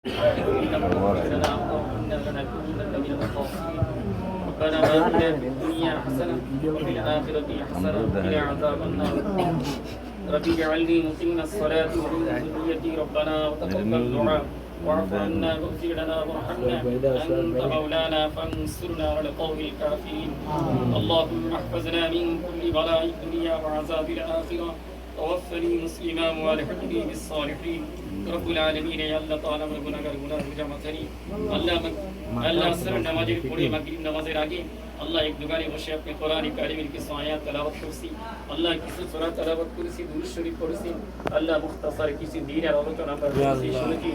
ربنا آتنا في الدنيا حسنة وفي الآخرة حسنة وقنا عذاب النار رب اجعلني مقيم الصلاة ومن ذريتي ربنا وتقبل دعاء واعف عنا واغفر لنا وارحمنا أنت مولانا فانصرنا على القوم الكافرين اللهم احفظنا من كل بلاء الدنيا وعذاب الآخرة توفني مسلما والحقني بالصالحين رب العالمين يا الله تعالى আমার গুনাহগার গুনাহ জামাতারি আল্লাহ আসর নামাজের পরে মাগরিব নামাজের আগে আল্লাহ এক দোকানে বসে আপনি কোরআন কারীমের কিছু আয়াত তেলাওয়াত করছি আল্লাহ কিছু সূরা তেলাওয়াত করেছি দুরূদ শরীফ পড়েছি আল্লাহ মুখতাসার কিছু দ্বীনের আলোচনা আমরা করেছি শুনেছি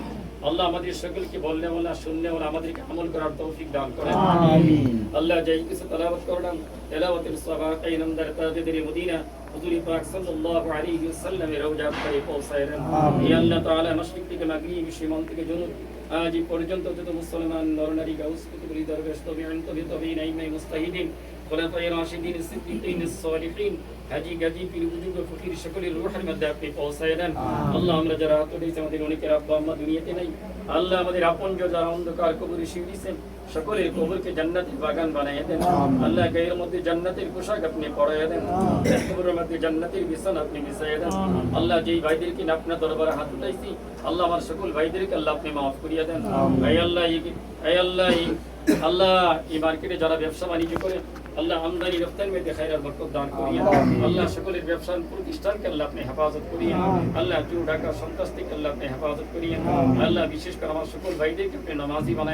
আল্লাহ আমাদের সকলকে বললে ওলা শুনলে ওলা আমাদেরকে আমল করার তৌফিক দান করেন আমিন আল্লাহ যাই কিছু তেলাওয়াত করলাম তেলাওয়াতের সওয়াব কাইনামদার তাজেদের মদিনা হুজুর পাক সাল্লাল্লাহু আলাইহি ওয়াসাল্লামের রওজা পাকে পৌঁছায় দেন ইয়া আল্লাহ তাআলা মাশরিক থেকে মাগরিব সীমান্ত থেকে জনুব আজ পর্যন্ত যত মুসলমান নরনারী গাউস কুতুবুল দরবেশ তবিঈন তবিঈন আইমায়ে মুস্তাহিদিন খোলাফায়ে রাশিদিন সিদ্দিকিন সালিহিন হাজী গাজী পীর বুজুর্গ ফকির সকলের রূহের মধ্যে আপনি পৌঁছায় দেন আল্লাহ আমরা যারা হাত উঠাইছি আমাদের অনেকের আব্বা আম্মা দুনিয়াতে নাই আল্লাহ আমাদের আপনজন যারা অন্ধকার কবরে শুয়ে দিয়েছেন সকলের কবরকে জান্নাতের বাগান বানায় দেন আল্লাহ গায়ের মধ্যে জান্নাতের পোশাক আপনি পরায় দেন কবরের মধ্যে জান্নাতের বিছানা আপনি বিছায় দেন আল্লাহ যেই ভাইদেরকে আপনার দরবারে হাত উঠাইছি আল্লাহ আমার সকল ভাইদেরকে আল্লাহ আপনি মাফ করিয়া দেন আল্লাহ এই মার্কেটে যারা ব্যবসা বাণিজ্য করে আল্লাহ আমদানি রফতানি মধ্যে খায়রাত বরকত দান করিয়া আল্লাহ সকলের ব্যবসার প্রতিষ্ঠানকে আল্লাহ আপনি হেফাজত করিয়া আল্লাহ চুর ঢাকা সন্ত্রাস থেকে আল্লাহ আপনি হেফাজত করিয়া আল্লাহ বিশেষ করে আমার সকল ভাইদেরকে আপনি নামাজি বানায়